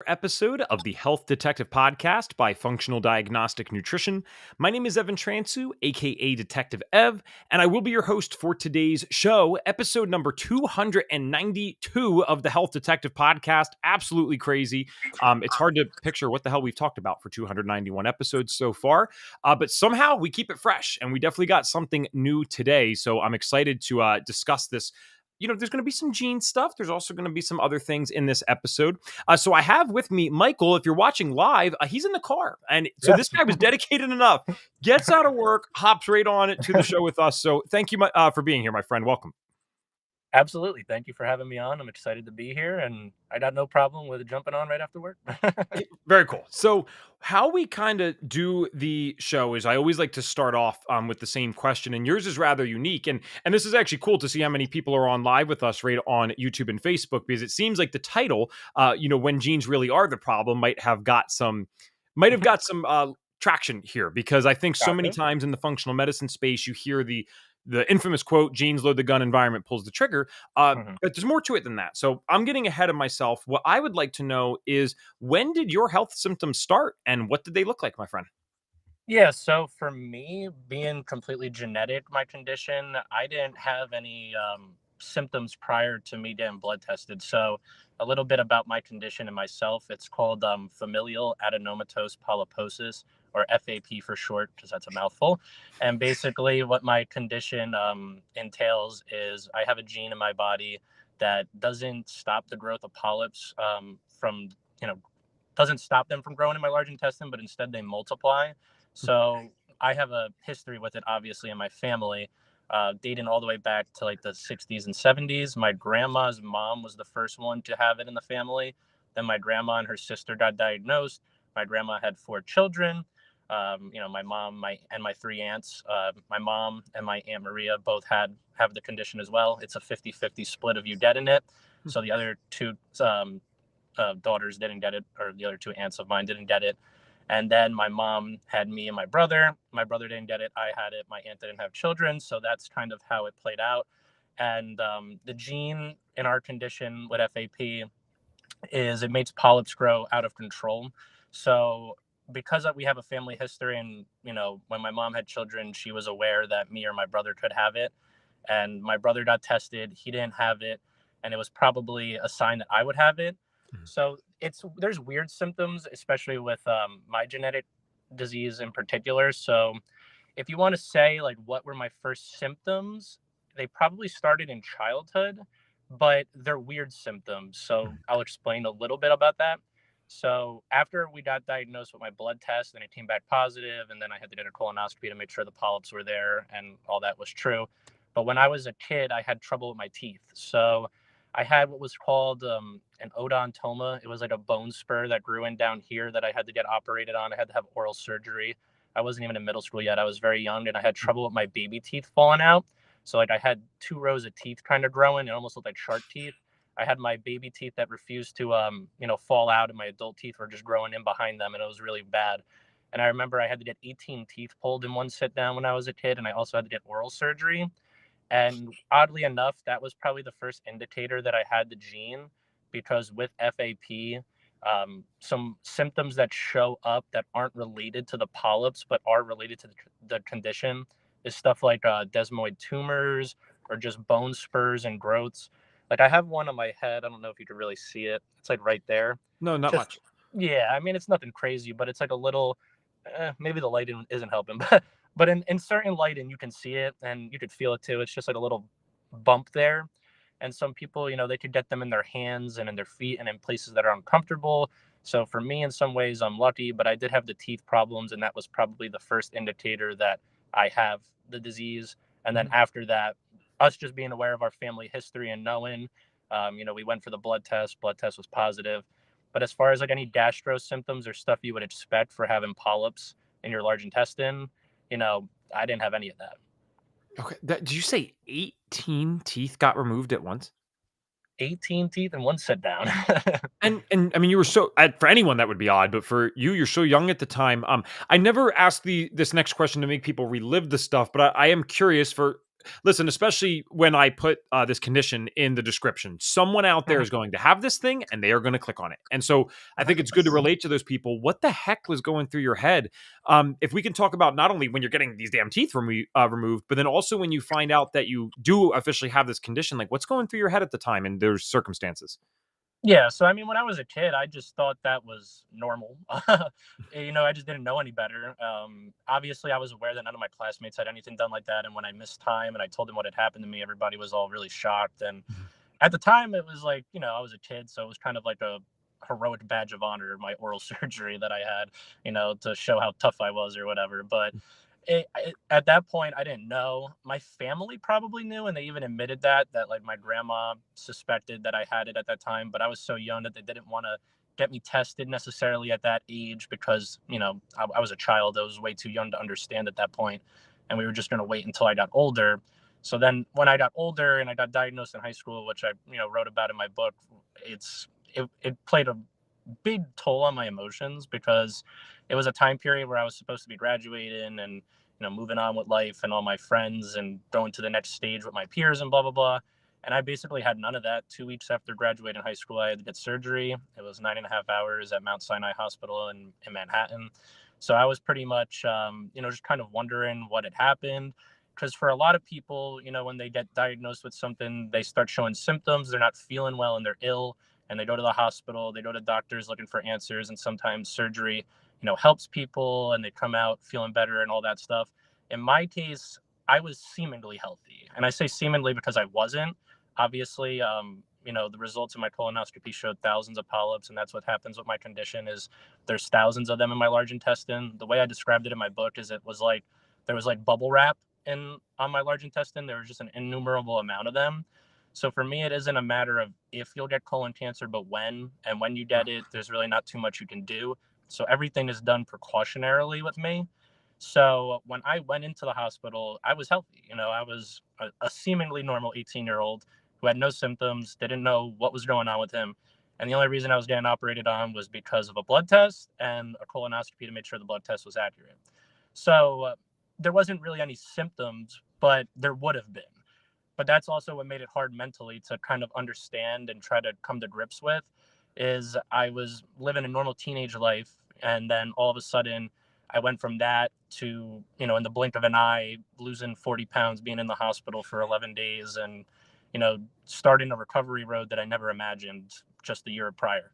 Episode of the Health Detective Podcast by Functional Diagnostic Nutrition. My name is Evan Transu, aka Detective Ev, and I will be your host for today's show, episode number 292 of the Health Detective Podcast. Absolutely crazy. It's hard to picture what the hell we've talked about for 291 episodes so far, but somehow we keep it fresh, and we definitely got something new today. So I'm excited to discuss this. There's going to be some gene stuff. There's also going to be some other things in this episode. So I have with me Michael. If you're watching live, he's in the car. And so Yeah. this guy was dedicated enough, gets out of work, hops right on it to the show with us. So thank you for being here, my friend. Welcome. Absolutely. Thank you for having me on. I'm excited to be here, and I got no problem with jumping on right after work. Very cool. So how we kind of do the show is I always like to start off with the same question, and yours is rather unique. And this is actually cool to see how many people are on live with us right on YouTube and Facebook, because it seems like the title, when genes really are the problem, might have got some traction here, because I think so many Gotcha. times in the functional medicine space you hear the infamous quote, genes load the gun, environment pulls the trigger. Mhm. But there's more to it than that. So I'm getting ahead of myself. What I would like to know is, when did your health symptoms start and what did they look like, my friend? Yeah, so for me, being completely genetic, my condition, I didn't have any symptoms prior to me getting blood tested. So, a little bit about my condition and myself. It's called familial adenomatous polyposis, or FAP for short, because that's a mouthful. And basically, what my condition entails is I have a gene in my body that doesn't stop the growth of polyps from, you know, doesn't stop them from growing in my large intestine, but instead they multiply. So I have a history with it, obviously, in my family, dating all the way back to like the 60s and 70s. My grandma's mom was the first one to have it in the family. Then my grandma and her sister got diagnosed. My grandma had 4 children. My mom, my 3 aunts. My mom and my aunt Maria both have the condition as well. It's a 50-50 split of you getting it. So the other two daughters didn't get it, or the other 2 aunts of mine didn't get it. And then my mom had me and my brother. My brother didn't get it. I had it. My aunt didn't have children. So that's kind of how it played out. And the gene in our condition with FAP is it makes polyps grow out of control. So because we have a family history, and when my mom had children, she was aware that me or my brother could have it. And my brother got tested. He didn't have it, and it was probably a sign that I would have it. So there's weird symptoms, especially with my genetic disease in particular. So if you want to say like what were my first symptoms, they probably started in childhood, but they're weird symptoms. So I'll explain a little bit about that. So after we got diagnosed with my blood test, and it came back positive, and then I had to get a colonoscopy to make sure the polyps were there and all that was true. But when I was a kid, I had trouble with my teeth. So I had what was called an odontoma. It was like a bone spur that grew in down here that I had to get operated on. I had to have oral surgery. I wasn't even in middle school yet. I was very young, and I had trouble with my baby teeth falling out. So like I had 2 rows of teeth kind of growing. It almost looked like shark teeth. I had my baby teeth that refused to fall out, and my adult teeth were just growing in behind them, and it was really bad. And I remember I had to get 18 teeth pulled in one sit down when I was a kid, and I also had to get oral surgery. And oddly enough, that was probably the first indicator that I had the gene, because with FAP, some symptoms that show up that aren't related to the polyps but are related to the condition is stuff like desmoid tumors, or just bone spurs and growths. Like I have one on my head. I don't know if you can really see it. It's like right there. No, not Just much. yeah, I mean it's nothing crazy, but it's like a little. Maybe the lighting isn't helping, but in certain lighting you can see it and you could feel it too. It's just like a little bump there. And some people, they could get them in their hands and in their feet and in places that are uncomfortable. So for me, in some ways, I'm lucky, but I did have the teeth problems, and that was probably the first indicator that I have the disease. And then after that, us just being aware of our family history and knowing, we went for the blood test. Blood test was positive. But as far as like any gastro symptoms or stuff you would expect for having polyps in your large intestine, I didn't have any of that. Okay. Did you say 18 teeth got removed at once? 18 teeth in one sit down. And I mean, you were so, for anyone that would be odd, but for you, you're so young at the time. I never asked this next question to make people relive the stuff, but I am curious, for listen, especially when I put this condition in the description, someone out there Mhm. is going to have this thing and they are going to click on it. And so I think it's good to relate to those people. What the heck was going through your head? If we can talk about not only when you're getting these damn teeth removed, but then also when you find out that you do officially have this condition, like what's going through your head at the time in those circumstances? Yeah, so I mean, when I was a kid, I just thought that was normal. I just didn't know any better. Obviously, I was aware that none of my classmates had anything done like that, and when I missed time and I told them what had happened to me, everybody was all really shocked. And at the time, it was like, I was a kid, so it was kind of like a heroic badge of honor, my oral surgery that I had, to show how tough I was or whatever. But at that point, I didn't know. My family probably knew, and they even admitted that like my grandma suspected that I had it at that time, but I was so young that they didn't want to get me tested necessarily at that age because I was a child. I was way too young to understand at that point, and we were just going to wait until I got older. So then, when I got older and I got diagnosed in high school, which I wrote about in my book, it played a big toll on my emotions because it was a time period where I was supposed to be graduating and moving on with life and all my friends and going to the next stage with my peers and blah blah blah. And I basically had none of that. 2 weeks after graduating high school, I had to get surgery. It was 9.5 hours at Mount Sinai Hospital in Manhattan. So I was pretty much, just kind of wondering what had happened. Because for a lot of people, when they get diagnosed with something, they start showing symptoms. They're not feeling well and they're ill and they go to the hospital, they go to doctors looking for answers, and sometimes surgery, helps people and they come out feeling better and all that stuff. In my case, I was seemingly healthy. And I say seemingly because I wasn't. Obviously, the results of my colonoscopy showed thousands of polyps, and that's what happens with my condition is there's thousands of them in my large intestine. The way I described it in my book is it was like there was like bubble wrap in on my large intestine. There was just an innumerable amount of them. So for me, it isn't a matter of if you'll get colon cancer, but when. And when you get it, there's really not too much you can do. So everything is done precautionarily with me. So when I went into the hospital, I was healthy. I was a seemingly normal 18-year-old who had no symptoms, didn't know what was going on with him. And the only reason I was getting operated on was because of a blood test and a colonoscopy to make sure the blood test was accurate. So there wasn't really any symptoms, but there would have been. But that's also what made it hard mentally to kind of understand and try to come to grips with is I was living a normal teenage life, and then all of a sudden I went from that to in the blink of an eye losing 40 pounds, being in the hospital for 11 days, and starting a recovery road that I never imagined just the year prior.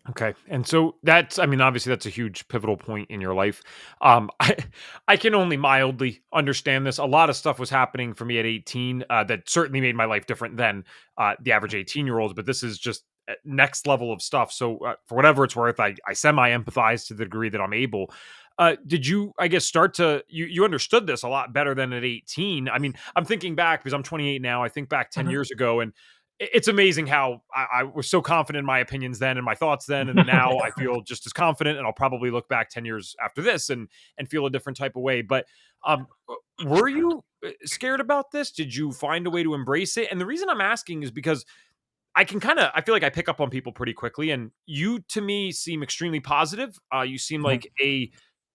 Okay. And so I mean, obviously that's a huge pivotal point in your life. I can only mildly understand this. A lot of stuff was happening for me at 18 that certainly made my life different than the average 18-year-olds, but this is just next level of stuff. So for whatever it's worth, I semi empathize to the degree that I'm able. Did you, I guess, you understood this a lot better than at 18? I mean, I'm thinking back because I'm 28 now. I think back 10 Mhm. years ago, and it's amazing how I was so confident in my opinions then and my thoughts then, and now I feel just as confident. And I'll probably look back 10 years after this and feel a different type of way. But were you scared about this? Did you find a way to embrace it? And the reason I'm asking is because I feel like I pick up on people pretty quickly, and you to me seem extremely positive. You seem Mhm. like a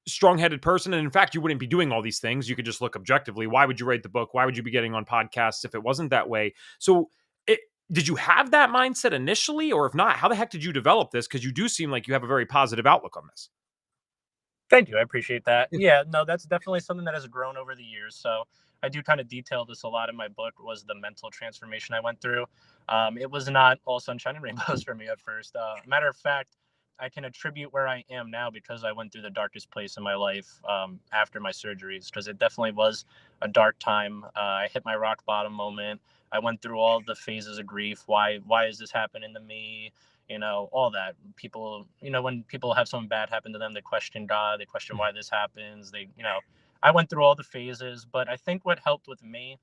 strong-headed person, and in fact, you wouldn't be doing all these things. You could just look objectively. Why would you write the book? Why would you be getting on podcasts if it wasn't that way? So, it, did you have that mindset initially, or if not, how the heck did you develop this? Because you do seem like you have a very positive outlook on this. Thank you. I appreciate that. Yeah, no, that's definitely something that has grown over the years. So I do kind of detail this a lot in my book was the mental transformation I went through. It was not all sunshine and rainbows for me at first. Matter of fact, I can attribute where I am now because I went through the darkest place in my life after my surgeries, because it definitely was a dark time. I hit my rock bottom moment. I went through all the phases of grief. Why is this happening to me? All that. People, when people have something bad happen to them, they question God, they question why this happens. I went through all the phases, but I think what helped with me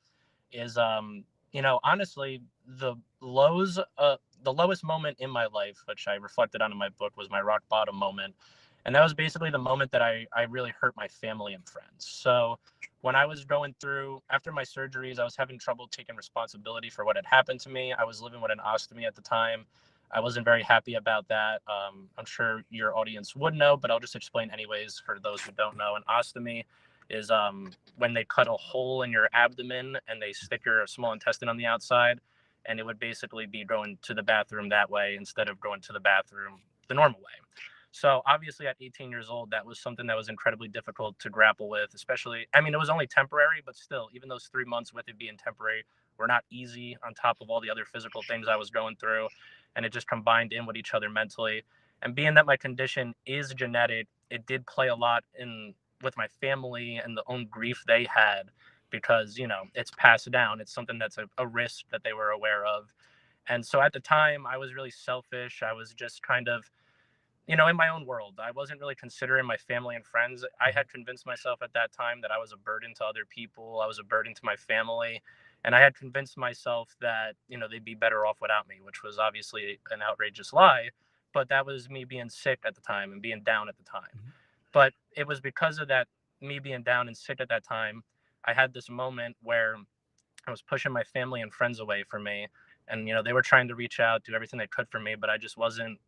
is, honestly, the lowest moment in my life, which I reflected on in my book, was my rock bottom moment. And that was basically the moment that I really hurt my family and friends. So when I was going through, after my surgeries, I was having trouble taking responsibility for what had happened to me. I was living with an ostomy at the time. I wasn't very happy about that. I'm sure your audience would know, but I'll just explain anyways for those who don't know. An ostomy is when they cut a hole in your abdomen and they stick your small intestine on the outside, and it would basically be going to the bathroom that way instead of going to the bathroom the normal way. So obviously at 18 years old, that was something that was incredibly difficult to grapple with, especially, I mean, it was only temporary, but still, even those 3 months with it being temporary were not easy on top of all the other physical things I was going through. And it just combined in with each other mentally. And being that my condition is genetic, it did play a lot in with my family and the own grief they had because, it's passed down. It's something that's a risk that they were aware of. And so at the time, I was really selfish. I was just kind of in my own world. I wasn't really considering my family and friends. I Mhm. had convinced myself at that time that I was a burden to other people. I was a burden to my family. And I had convinced myself that, they'd be better off without me, which was obviously an outrageous lie. But that was me being sick at the time and being down at the time. Mhm. But it was because of that, me being down and sick at that time, I had this moment where I was pushing my family and friends away from me. And, they were trying to reach out, do everything they could for me, but I just wasn't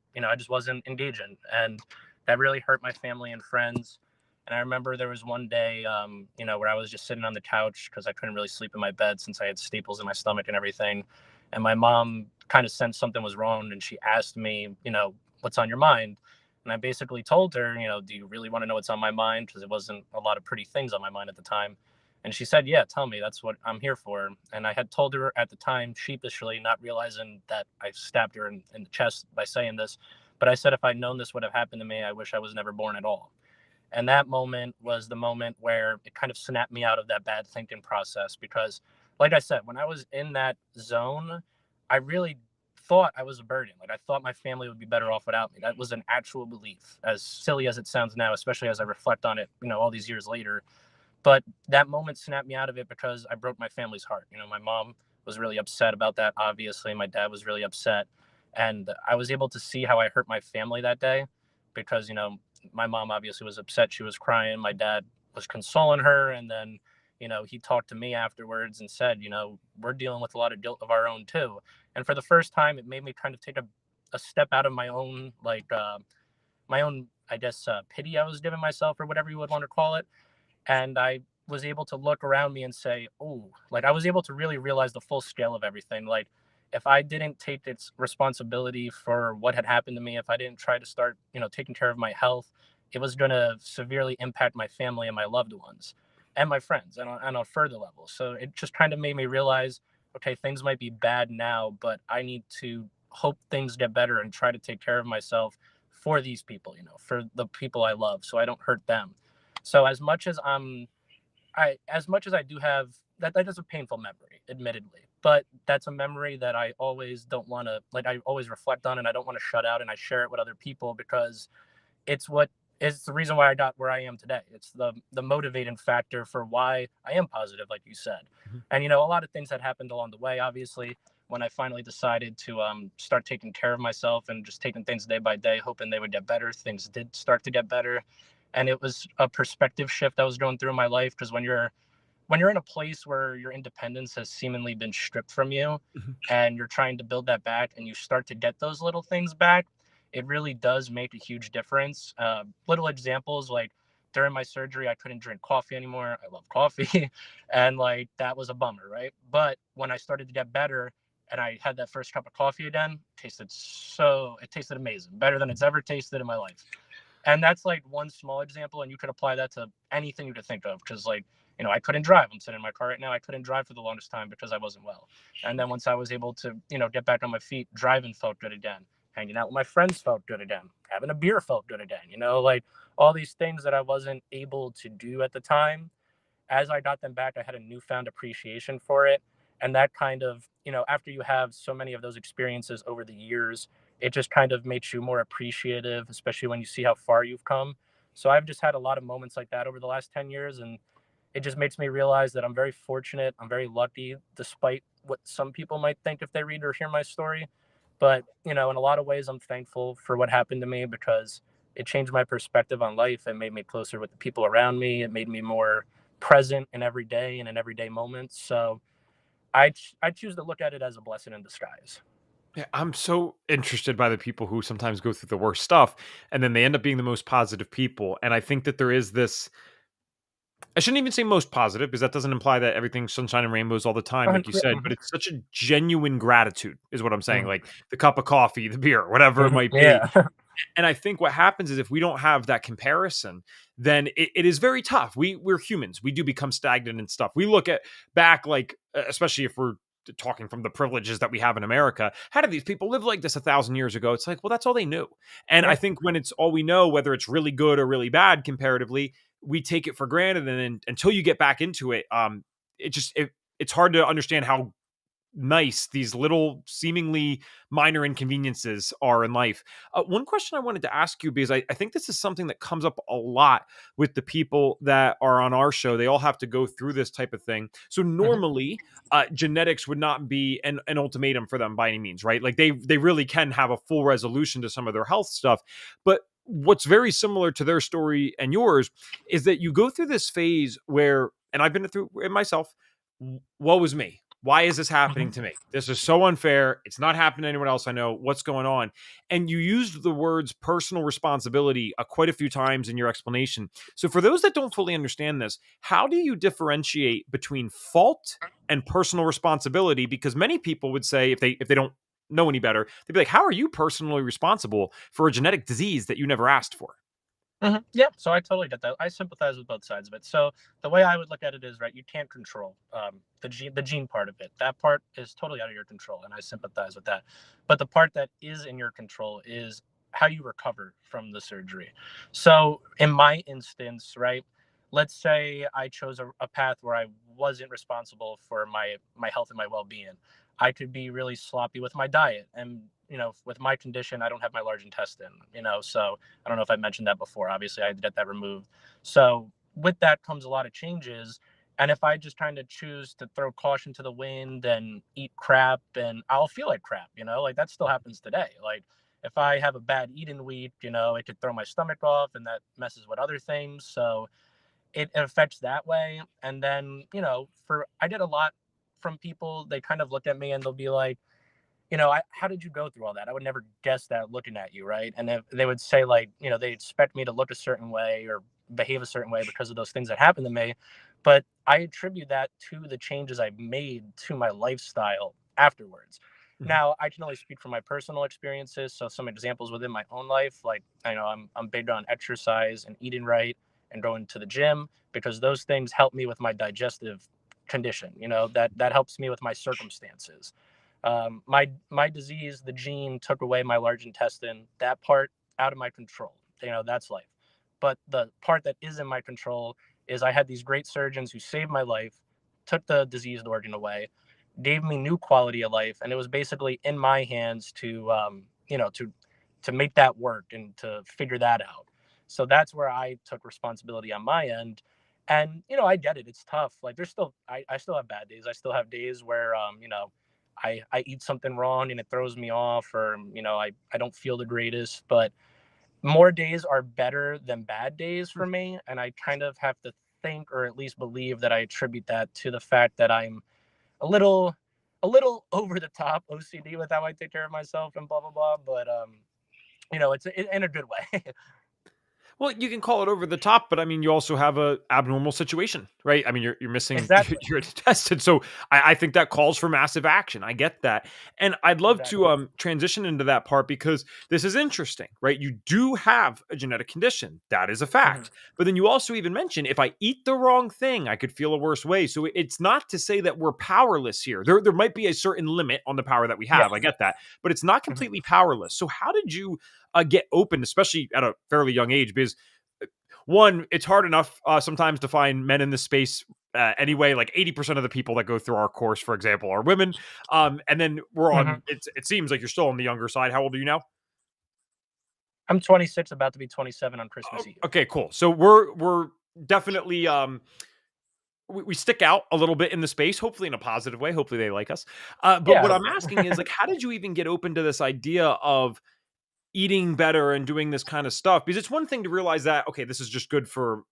engaging. And that really hurt my family and friends. And I remember there was one day, where I was just sitting on the couch because I couldn't really sleep in my bed since I had staples in my stomach and everything. And my mom kind of sensed something was wrong. And she asked me, what's on your mind? And I basically told her, do you really want to know what's on my mind? Because it wasn't a lot of pretty things on my mind at the time. And she said, "Yeah, tell me. That's what I'm here for." And I had told her at the time, sheepishly, not realizing that I stabbed her in the chest by saying this. But I said, if I'd known this would have happened to me, I wish I was never born at all. And that moment was the moment where it kind of snapped me out of that bad thinking process because, like I said, when I was in that zone, I really thought I was a burden. Like I thought my family would be better off without me. That was an actual belief, as silly as it sounds now, especially as I reflect on it, all these years later. But that moment snapped me out of it because I broke my family's heart. My mom was really upset about that. Obviously, my dad was really upset. And I was able to see how I hurt my family that day because, my mom obviously was upset. She was crying. My dad was consoling her. And then, he talked to me afterwards and said, we're dealing with a lot of guilt of our own too. And for the first time, it made me kind of take a step out of my own, I guess, pity I was giving myself or whatever you would want to call it. And I was able to look around me and say, "Oh," like I was able to really realize the full scale of everything. Like if I didn't take its responsibility for what had happened to me, if I didn't try to start, taking care of my health, it was going to severely impact my family and my loved ones and my friends and on a further level. So it just kind of made me realize, okay, things might be bad now, but I need to hope things get better and try to take care of myself for these people, for the people I love, so I don't hurt them. So as much as I do have that is a painful memory, admittedly. But that's a memory that I always don't want to like I always reflect on and I don't want to shut out and I share it with other people because it's what is the reason why I got where I am today. It's the motivating factor for why I am positive, like you said. Mhm. And a lot of things had happened along the way. Obviously, when I finally decided to start taking care of myself and just taking things day by day, hoping they would get better, things did start to get better. And it was a perspective shift that was going through my life because when you're in a place where your independence has seemingly been stripped from you Mhm. and you're trying to build that back and you start to get those little things back, it really does make a huge difference. Little examples like during my surgery, I couldn't drink coffee anymore. I love coffee. And like that was a bummer, right? But when I started to get better and I had that first cup of coffee again, it tasted amazing, better than it's ever tasted in my life. And that's like one small example, and you could apply that to anything you could think of. Because like, I couldn't drive. I'm sitting in my car right now. I couldn't drive for the longest time because I wasn't well. And then once I was able to, get back on my feet, driving felt good again. Hanging out with my friends felt good again. Having a beer felt good again. Like all these things that I wasn't able to do at the time, as I got them back, I had a newfound appreciation for it. And that kind of, after you have so many of those experiences over the years, it just kind of makes you more appreciative, especially when you see how far you've come. So I've just had a lot of moments like that over the last 10 years. And it just makes me realize that I'm very fortunate. I'm very lucky, despite what some people might think if they read or hear my story. But, in a lot of ways, I'm thankful for what happened to me because it changed my perspective on life. It made me closer with the people around me. It made me more present in every day and in everyday moments. So I choose to look at it as a blessing in disguise. Yeah, I'm so interested by the people who sometimes go through the worst stuff and then they end up being the most positive people. And I think that there is this I shouldn't even say most positive because that doesn't imply that everything's sunshine and rainbows all the time, like you Yeah. said, but it's such a genuine gratitude, is what I'm saying. Mhm. Like the cup of coffee, the beer, whatever it Mhm. might be. Yeah. And I think what happens is if we don't have that comparison, then it is very tough. We're humans. We do become stagnant and stuff. We look at back, like especially if we're talking from the privileges that we have in America. How did these people live like this 1,000 years ago? It's like, well, that's all they knew. And I Yeah. think when it's all we know, whether it's really good or really bad comparatively, we take it for granted. And then until you get back into it, it's hard to understand how nice these little seemingly minor inconveniences are in life. One question I wanted to ask you, because I think this is something that comes up a lot with the people that are on our show. They all have to go through this type of thing. So Mhm. normally, genetics would not be an ultimatum for them by any means, right? Like they really can have a full resolution to some of their health stuff. But what's very similar to their story and yours is that you go through this phase where, and I've been through it myself, woe is me. Why is this happening Mhm. to me? This is so unfair. It's not happening to anyone else I know. What's going on? And you used the words personal responsibility quite a few times in your explanation. So, for those that don't fully understand this, how do you differentiate between fault and personal responsibility? Because many people would say, if they don't know any better, they'd be like, "How are you personally responsible for a genetic disease that you never asked for?" Yeah, so I totally get that. I sympathize with both sides of it. So the way I would look at it is, right, you can't control the gene part of it. That part is totally out of your control, and I sympathize with that. But the part that is in your control is how you recover from the surgery. So in my instance, right, let's say I chose a path where I wasn't responsible for my health and my well-being. I could be really sloppy with my diet, and with my condition, I don't have my large intestine. So I don't know if I mentioned that before. Obviously, I had to get that removed. So with that comes a lot of changes. And if I just kind of choose to throw caution to the wind and eat crap, and I'll feel like crap, like that still happens today. Like if I have a bad eating week, it could throw my stomach off, and that messes with other things. So it affects that way. And then, for I get a lot from people. They kind of look at me and they'll be like, how did you go through all that? I would never guess that looking at you, right? And if they would say, like, they expect me to look a certain way or behave a certain way because of those things that happened to me. But I attribute that to the changes I've made to my lifestyle afterwards. Mhm. Now, I can only speak from my personal experiences. So some examples within my own life, like I know I'm big on exercise and eating right and going to the gym because those things help me with my digestive condition. That helps me with my circumstances. My disease, the gene took away my large intestine. That part out of my control. That's life. But the part that is in my control is I had these great surgeons who saved my life, took the diseased organ away, gave me new quality of life, and it was basically in my hands to make that work and to figure that out. So that's where I took responsibility on my end. And I get it. It's tough. Like there's still I still have bad days. I still have days where I eat something wrong and it throws me off, or I don't feel the greatest. But more days are better than bad days for me, and I kind of have to think, or at least believe, that I attribute that to the fact that I'm a little over the top OCD with how I take care of myself and blah blah blah. But it's in a good way. Well, you can call it over the top, but I mean, you also have a abnormal situation, right? I mean, you're missing Exactly. your intestine, so I think that calls for massive action. I get that, and I'd love to Exactly. transition into that part because this is interesting, right? You do have a genetic condition, that is a Hmm. fact, but then you also even mentioned if I eat the wrong thing, I could feel a worse way. So it's not to say that we're powerless here. There might be a certain limit on the power that we Yeah. have. I get that, but it's not Hmm. completely powerless. So how did you get open, especially at a fairly young age? Because one, it's hard enough sometimes to find men in this space anyway. Like 80% of the people that go through our course, for example, are women. And then we're Hmm. on, it seems like you're still on the younger side. How old are you now? I'm 26, about to be 27 on Oh, Christmas Eve. okay, cool. So we're definitely we stick out a little bit in the space, hopefully in a positive way. Hopefully they like us. But Yeah, what I I'm hope so. asking is like, how did you even get open to this idea of eating better and doing this kind of stuff? Because it's one thing to realize that, okay, this is just good for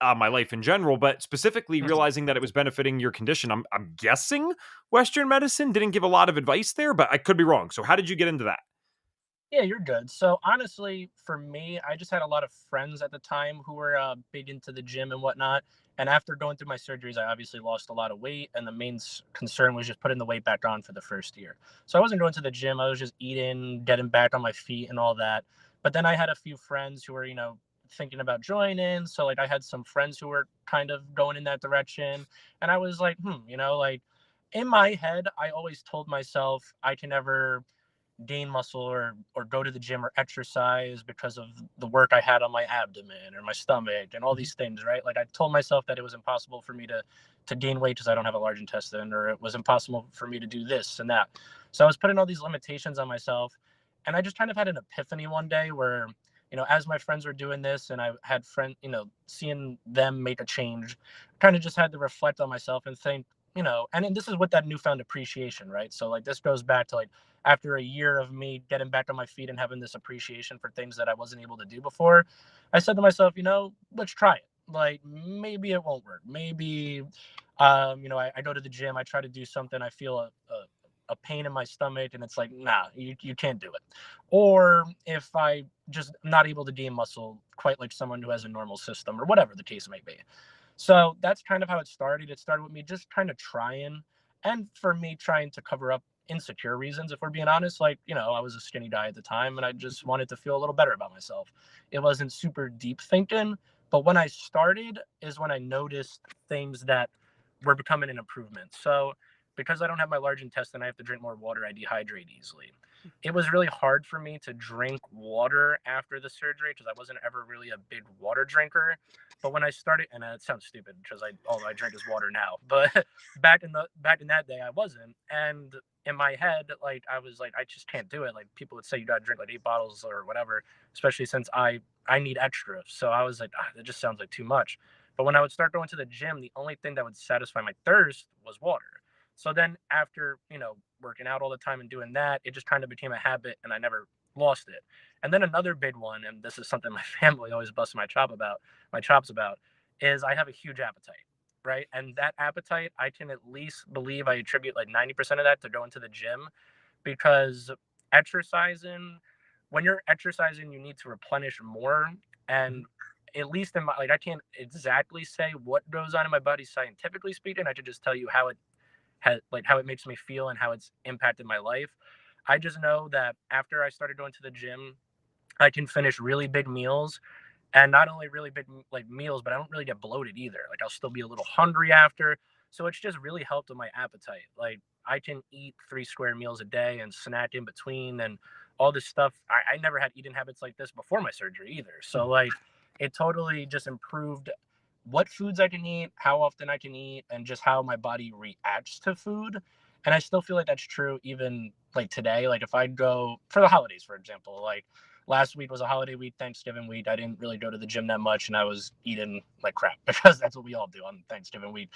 my life in general, but specifically Mhm. realizing that it was benefiting your condition. I'm guessing Western medicine didn't give a lot of advice there, but I could be wrong. So how did you get into that? Yeah, you're good. So honestly, for me, I just had a lot of friends at the time who were big into the gym and whatnot. And after going through my surgeries, I obviously lost a lot of weight, and the main concern was just putting the weight back on for the first year. So I wasn't going to the gym; I was just eating, getting back on my feet, and all that. But then I had a few friends who were, thinking about joining. So like I had some friends who were kind of going in that direction, and I was like, like in my head, I always told myself I can never gain muscle or go to the gym or exercise because of the work I had on my abdomen or my stomach and all Mhm. these things, right? Like I told myself that it was impossible for me to gain weight because I don't have a large intestine, or it was impossible for me to do this and that. So I was putting all these limitations on myself, and I just kind of had an epiphany one day where, as my friends were doing this and I had seeing them make a change, kind of just had to reflect on myself and think, and then this is with that newfound appreciation, right? So like this goes back to like after a year of me getting back on my feet and having this appreciation for things that I wasn't able to do before, I said to myself, let's try it. Like maybe it won't work. Maybe, I go to the gym, I try to do something, I feel a pain in my stomach, and it's like, nah, you can't do it. Or if I just not able to gain muscle quite like someone who has a normal system or whatever the case may be. So that's kind of how it started. It started with me just kind of trying, and for me trying to cover up insecure reasons, if we're being honest. Like, I was a skinny guy at the time and I just wanted to feel a little better about myself. It wasn't super deep thinking, but when I started is when I noticed things that were becoming an improvement. So because I don't have my large intestine, I have to drink more water. I dehydrate easily. It was really hard for me to drink water after the surgery because I wasn't ever really a big water drinker. But when I started, and it sounds stupid because all I drink is water now, but back in that day I wasn't. And in my head, like I was like, I just can't do it. Like people would say you gotta drink like 8 bottles or whatever, especially since I need extra. So I was like, that just sounds like too much. But when I would start going to the gym, the only thing that would satisfy my thirst was water. So then after, working out all the time and doing that, it just kind of became a habit and I never lost it. And then another big one, and this is something my family always busts my chops about, is I have a huge appetite, right? And that appetite, I can at least believe I attribute like 90% of that to going to the gym, because exercising, when you're exercising, you need to replenish more. Mhm. And at least in my, like, I can't exactly say what goes on in my body scientifically speaking. I could just tell you how it has, like, how it makes me feel and how it's impacted my life. I just know that after I started going to the gym, I can finish really big meals, and not only really big like meals, but I don't really get bloated either. Like I'll still be a little hungry after. So it's just really helped with my appetite. Like I can eat 3 square meals a day and snack in between and all this stuff. I never had eating habits like this before my surgery either. So Mhm. like it totally just improved what foods I can eat, how often I can eat, and just how my body reacts to food. And I still feel like that's true even like today. Like if I go for the holidays, for example, like last week was a holiday week, Thanksgiving week. I didn't really go to the gym that much, and I was eating like crap because that's what we all do on Thanksgiving week.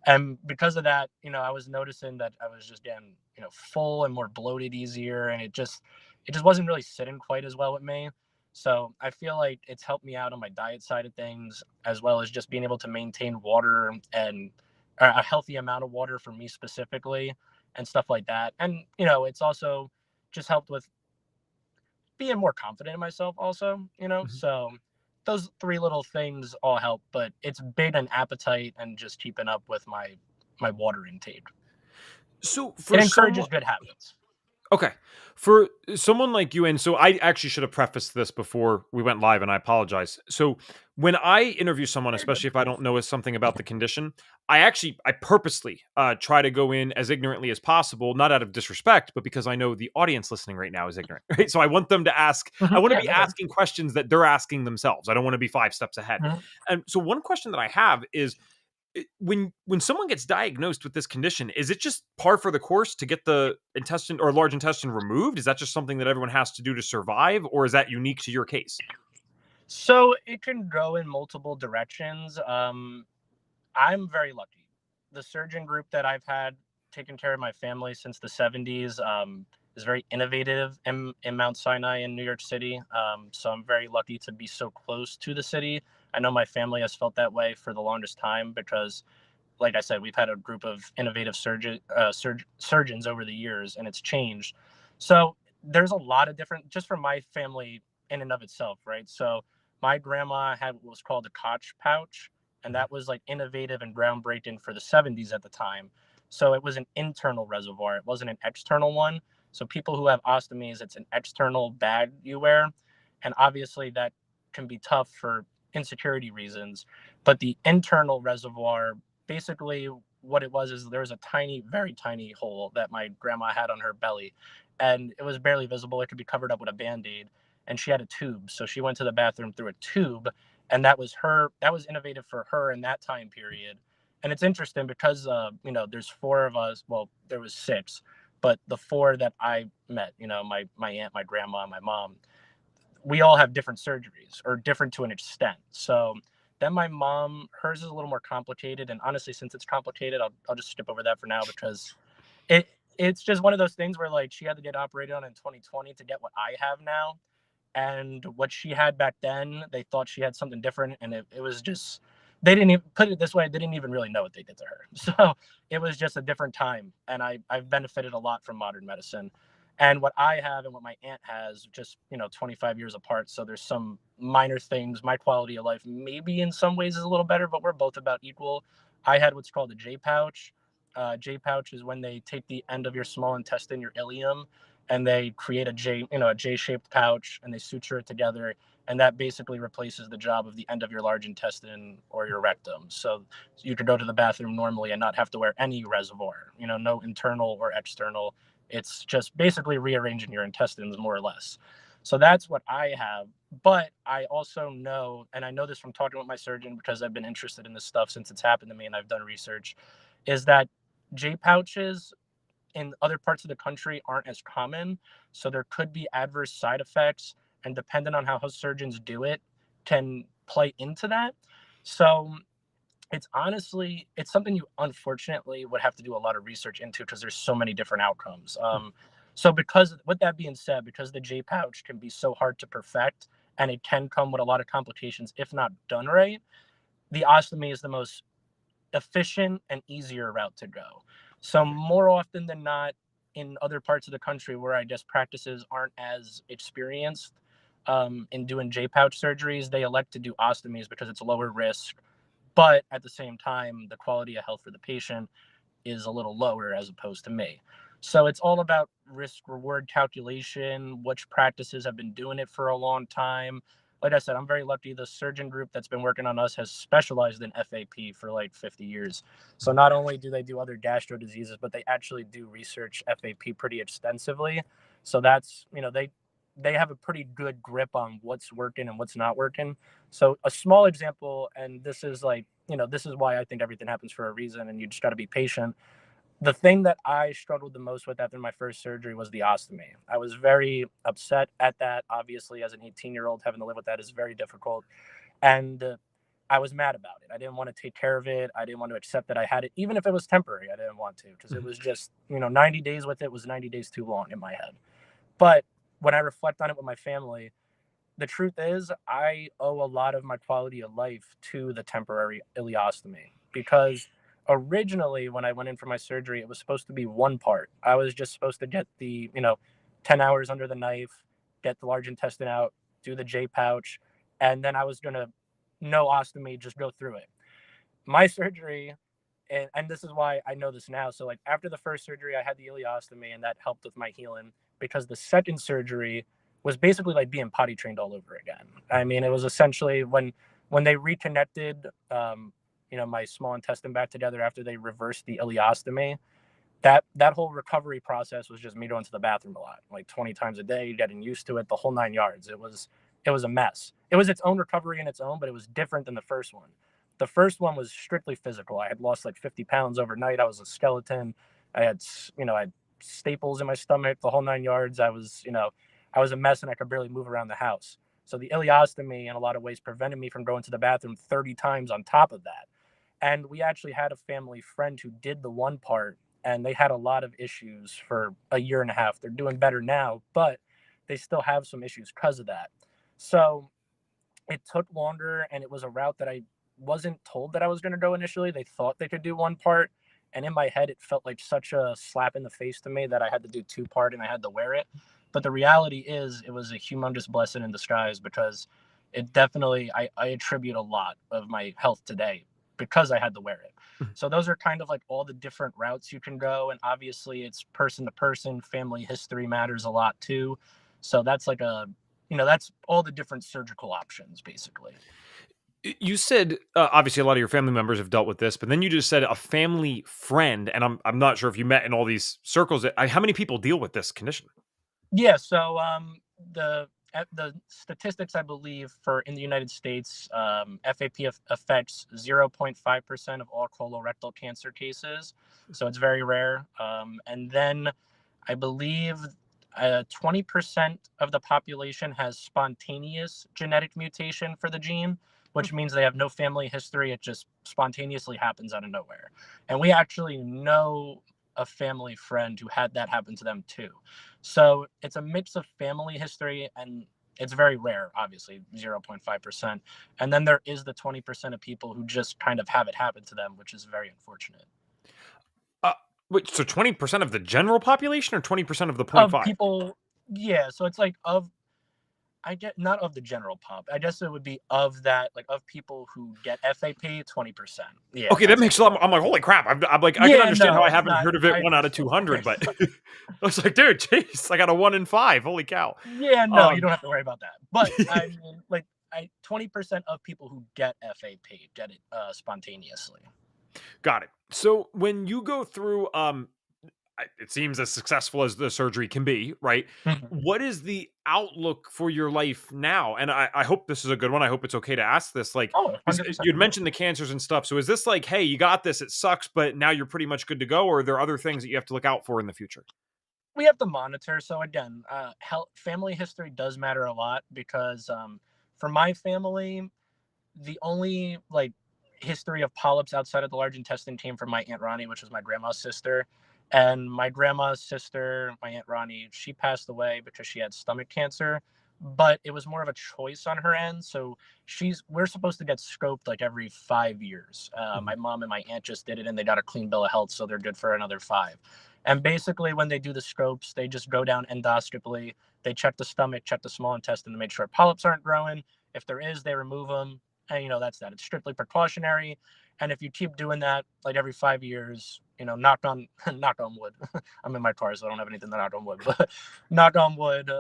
And because of that, I was noticing that I was just getting, full and more bloated easier, and it just wasn't really sitting quite as well with me. So I feel like it's helped me out on my diet side of things, as well as just being able to maintain water and a healthy amount of water for me specifically, and stuff like that. And it's also just helped with being more confident in myself also, Mhm. so those three little things all help, but it's big on appetite and just keeping up with my water intake. So It for encourages someone, good habits. okay, for someone like you, and so I actually should have prefaced this before we went live, and I apologize. So when I interview someone, Very good. especially if I don't know something about the condition, I purposely try to go in as ignorantly as possible, not out of disrespect, but because I know the audience listening right now is ignorant, right? So I want them to ask. I want to Yeah, be go ahead. asking questions that they're asking themselves. I don't want to be 5 steps ahead. Mhm. And so one question that I have is, when someone gets diagnosed with this condition, is it just par for the course to get the intestine or large intestine removed? Is that just something that everyone has to do to survive, or is that unique to your case? So it can go in multiple directions. I'm very lucky. The surgeon group that I've had taking care of my family since the 70s is very innovative in Mount Sinai in New York City. So I'm very lucky to be so close to the city. I know my family has felt that way for the longest time because, like I said, we've had a group of innovative surgeons over the years, and it's changed. So there's a lot of different, just from my family in and of itself, right? So my grandma had what was called a Koch pouch, and Mhm. that was like innovative and groundbreaking for the 70s at the time. So it was an internal reservoir, it wasn't an external one. So people who have ostomies, it's an external bag you wear, and obviously that can be tough for insecurity reasons. But the internal reservoir, basically what it was is there was a tiny, very tiny hole that my grandma had on her belly, and it was barely visible. It could be covered up with a band-aid, and she had a tube. So she went to the bathroom through a tube, and that was innovative for her in that time period. And it's interesting because there's four of us. Well, there was six, but the four that I met, my aunt, my grandma, and my mom, we all have different surgeries, or different to an extent. So then my mom, hers is a little more complicated. And honestly, since it's complicated, I'll just skip over that for now, because it's just one of those things where, like, she had to get operated on in 2020 to get what I have now. And what she had back then, they thought she had something different, and it was just, they didn't even, put it this way, they didn't even really know what they did to her. So it was just a different time, and I've benefited a lot from modern medicine. And what I have and what my aunt has, just 25 years apart, so there's some minor things. My quality of life maybe in some ways is a little better, but we're both about equal. I had what's called a J pouch. J pouch is when they take the end of your small intestine, your ileum, and they create a J-shaped pouch, and they suture it together, and that basically replaces the job of the end of your large intestine or your rectum. So you could go to the bathroom normally and not have to wear any reservoir, no internal or external. It's just basically rearranging your intestines, more or less. So that's what I have. But I also know, and I know this from talking with my surgeon, because I've been interested in this stuff since it's happened to me and I've done research, is that J pouches in other parts of the country aren't as common. So there could be adverse side effects, and depending on how surgeons do it, can play into that. So it's something you unfortunately would have to do a lot of research into, because there's so many different outcomes. So because, with that being said, because the J pouch can be so hard to perfect, and it can come with a lot of complications if not done right, the ostomy is the most efficient and easier route to go. So more often than not, in other parts of the country where I guess practices aren't as experienced in doing J pouch surgeries, they elect to do ostomies because it's lower risk, but at the same time, the quality of health for the patient is a little lower as opposed to me. So it's all about risk reward calculation, which practices have been doing it for a long time. Like I said, I'm very lucky. The surgeon group that's been working on us has specialized in FAP for like 50 years. So not only do they do other gastro diseases, but they actually do research FAP pretty extensively. So that's, they have a pretty good grip on what's working and what's not working. So a small example, and this is like, this is why I think everything happens for a reason, and you just got to be patient. The thing that I struggled the most with after my first surgery was the ostomy. I was very upset at that. Obviously, as an 18-year-old, having to live with that is very difficult. And I was mad about it. I didn't want to take care of it. I didn't want to accept that I had it, even if it was temporary. I didn't want to, because it Mhm. was just, 90 days with it was 90 days too long in my head. But when I reflect on it with my family, the truth is, I owe a lot of my quality of life to the temporary ileostomy, because originally, when I went in for my surgery, it was supposed to be one part. I was just supposed to get the, 10 hours under the knife, get the large intestine out, do the J pouch, and then I was going to, no ostomy, just go through it. My surgery, and this is why I know this now. So, like, after the first surgery, I had the ileostomy, and that helped with my healing, because the second surgery was basically like being potty trained all over again. I mean, it was essentially when they reconnected, my small intestine back together after they reversed the ileostomy. That whole recovery process was just me going to the bathroom a lot, like 20 times a day, getting used to it, the whole 9 yards. It was a mess. It was its own recovery in its own, but it was different than the first one. The first one was strictly physical. I had lost like 50 pounds overnight. I was a skeleton. I had staples in my stomach, the whole 9 yards. I was a mess, and I could barely move around the house. So the ileostomy, in a lot of ways, prevented me from going to the bathroom 30 times on top of that. And we actually had a family friend who did the one part, and they had a lot of issues for a year and a half. They're doing better now, but they still have some issues because of that. So it took longer, and it was a route that I wasn't told that I was going to go initially. They thought they could do one part, and in my head it felt like such a slap in the face to me that I had to do two part and I had to wear it. But the reality is, it was a humongous blessing in disguise because it definitely, I attribute a lot of my health today because I had to wear it. So those are kind of like all the different routes you can go. And obviously, it's person to person. Family history matters a lot too. So that's like that's all the different surgical options, basically. You said obviously a lot of your family members have dealt with this, but then you just said a family friend, and I'm not sure if you met in all these circles. How many people deal with this condition? Yeah, so the statistics, I believe, for in the United States, FAP affects 0.5% of all colorectal cancer cases, so it's very rare. And then I believe 20% of the population has spontaneous genetic mutation for the gene, which means they have no family history. It just spontaneously happens out of nowhere. And we actually know a family friend who had that happen to them too. So it's a mix of family history, and it's very rare, obviously, 0.5%. And then there is the 20% of people who just kind of have it happen to them, which is very unfortunate. Uh, Wait, so 20% of the general population or 20% of the point Of 0.5? people, yeah. So it's like of I get not of the general pop. I guess it would be of that, like of people who get FAP, 20%. Yeah, Okay, that that's makes a lot. I'm like, holy crap! I'm like, I can yeah. understand how No, I it's haven't not. heard of it I one out of understand, of 200, course. but I was like, dude, jeez, I got a 1 in 5. Holy cow! Yeah, no, you Um, don't have to worry about that. But I mean, like, 20% of people who get FAP get it spontaneously. got it. So when you go through, it seems as successful as the surgery can be, right? Mhm. What is the outlook for your life now? And I hope this is a good one. I hope it's okay to ask this. Like, Oh, because 100%. you'd mentioned the cancers and stuff. So is this like, hey, you got this, it sucks, but now you're pretty much good to go? Or are there other things that you have to look out for in the future? We have to monitor. So again, health, family history does matter a lot because for my family, the only like history of polyps outside of the large intestine came from my aunt Ronnie, which was my grandma's sister. And my grandma's sister, my aunt Ronnie, she passed away because she had stomach cancer, but it was more of a choice on her end. So we're supposed to get scoped like every 5 years. Mhm. My mom and my aunt just did it, and they got a clean bill of health, so they're good for another 5. And basically, when they do the scopes, they just go down endoscopically. They check the stomach, check the small intestine to make sure polyps aren't growing. If there is, they remove them, and that's that. It's strictly precautionary. And if you keep doing that like every 5 years, knock on knock on wood. I'm in my car, so I don't have anything to knock on wood, but knock on wood,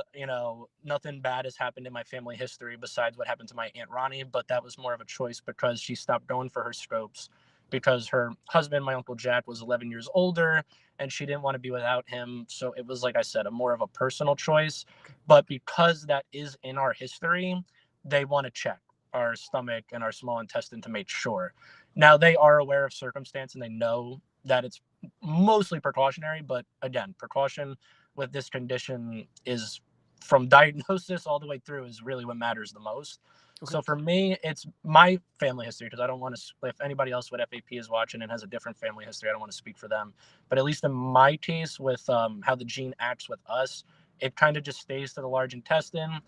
nothing bad has happened in my family history besides what happened to my aunt Ronnie. But that was more of a choice because she stopped going for her scopes because her husband, my uncle Jack, was 11 years older, and she didn't want to be without him. So it was, like I said, a more of a personal choice. But because that is in our history, they want to check our stomach and our small intestine to make sure. Now they are aware of circumstance and they know that it's mostly precautionary, but again, precaution with this condition is from diagnosis all the way through is really what matters the most. Okay. So for me, it's my family history because I don't want to. If anybody else with FAP is watching and has a different family history, I don't want to speak for them. But at least in my case, with how the gene acts with us, it kind of just stays to the large intestine.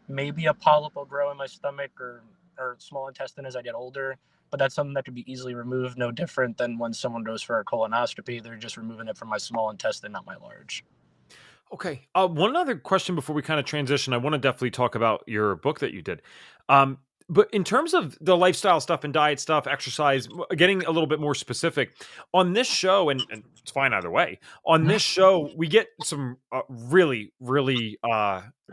Maybe a polyp will grow in my stomach or small intestine as I get older, but that's something that could be easily removed. No different than when someone goes for a colonoscopy; they're just removing it from my small intestine, not my large. Okay. One other question before we kind of transition. I want to definitely talk about your book that you did. Um, but in terms of the lifestyle stuff and diet stuff, exercise, getting a little bit more specific on this show, and it's fine either way. On this show, we get some really, really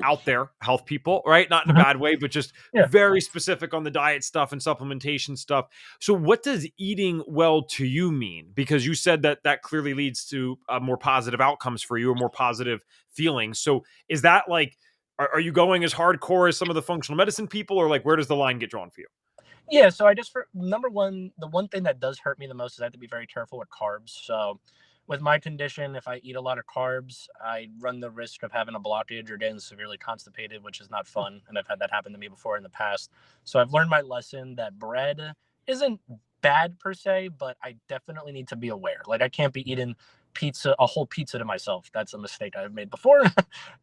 out there health people, right? Not in a Mhm. bad way, but just Yeah. very specific on the diet stuff and supplementation stuff. So, what does eating well to you mean? Because you said that that clearly leads to more positive outcomes for you or more positive feelings. So is that like, are you going as hardcore as some of the functional medicine people, or like where does the line get drawn for you? Yeah, so I just for number one, the one thing that does hurt me the most is I have to be very careful with carbs. So with my condition, if I eat a lot of carbs, I run the risk of having a blockage or getting severely constipated, which is not Oh, fun. And I've had that happen to me before in the past. So I've learned my lesson that bread isn't bad per se, but I definitely need to be aware. Like I can't be eating pizza, a whole pizza to myself. That's a mistake I've made before.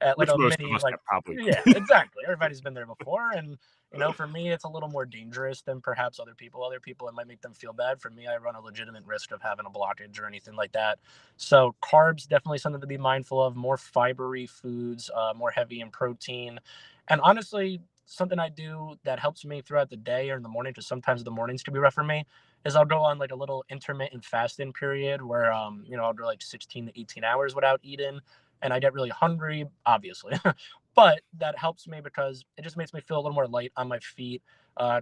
At like Which a most of mini, us like, have probably. yeah, exactly. Everybody's been there before. And, for me, it's a little more dangerous than perhaps other people. Other people, it might make them feel bad. For me, I run a legitimate risk of having a blockage or anything like that. So, carbs, definitely something to be mindful of. More fibery foods, more heavy in protein. And honestly, something I do that helps me throughout the day or in the morning, because sometimes the mornings can be rough for me, is I'll go on like a little intermittent fasting period where I'll go like 16 to 18 hours without eating, and I get really hungry, obviously. But that helps me because it just makes me feel a little more light on my feet.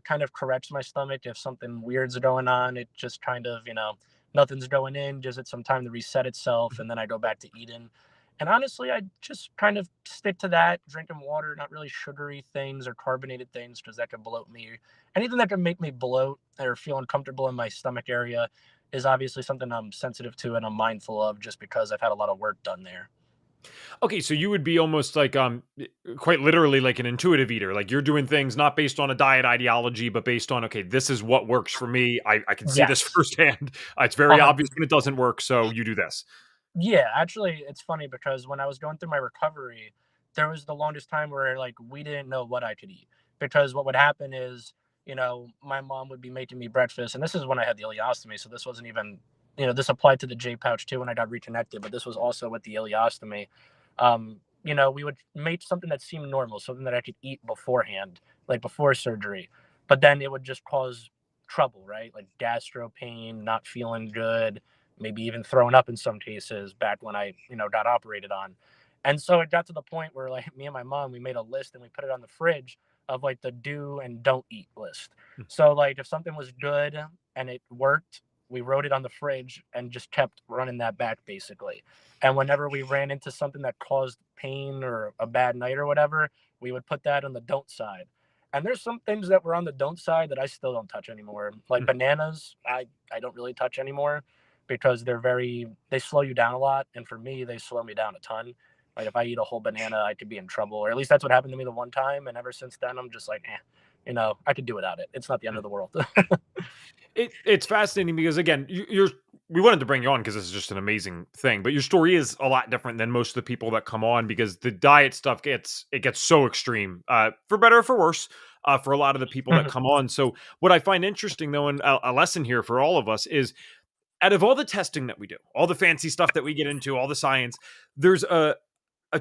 Kind of corrects my stomach if something weird's going on. It just kind of, nothing's going in, gives it some time to reset itself, and then I go back to eating. And honestly, I just kind of stick to that, drinking water, not really sugary things or carbonated things, because that can bloat me. Anything that can make me bloat or feel uncomfortable in my stomach area is obviously something I'm sensitive to and I'm mindful of, just because I've had a lot of work done there. Okay, so you would be almost like quite literally like an intuitive eater. Like you're doing things not based on a diet ideology, but based on, okay, this is what works for me. I can see this Yes. firsthand. It's A very obvious hundred. when it doesn't work, so you do this. Yeah, actually, it's funny because when I was going through my recovery, there was the longest time where like we didn't know what I could eat, because what would happen is, my mom would be making me breakfast, and this is when I had the ileostomy, so this wasn't even, this applied to the J pouch too when I got reconnected, but this was also with the ileostomy. We would make something that seemed normal, something that I could eat beforehand, like before surgery, but then it would just cause trouble, right? Like gastro pain, not feeling good, maybe even throwing up in some cases back when I, got operated on. And so it got to the point where like me and my mom, we made a list and we put it on the fridge of like the do and don't eat list. So like if something was good and it worked, we wrote it on the fridge and just kept running that back basically. And whenever we ran into something that caused pain or a bad night or whatever, we would put that on the don't side. And there's some things that were on the don't side that I still don't touch anymore. Like bananas, I don't really touch anymore, because they slow you down a lot. And for me, they slow me down a ton. Like if I eat a whole banana, I could be in trouble, or at least that's what happened to me the one time. And ever since then, I'm just like, I could do without it. It's not the end of the world. It's fascinating because again, we wanted to bring you on because this is just an amazing thing, but your story is a lot different than most of the people that come on because the diet stuff gets so extreme, for better or for worse, for a lot of the people that come on. So what I find interesting though, and a lesson here for all of us is, out of all the testing that we do, all the fancy stuff that we get into, all the science, there's a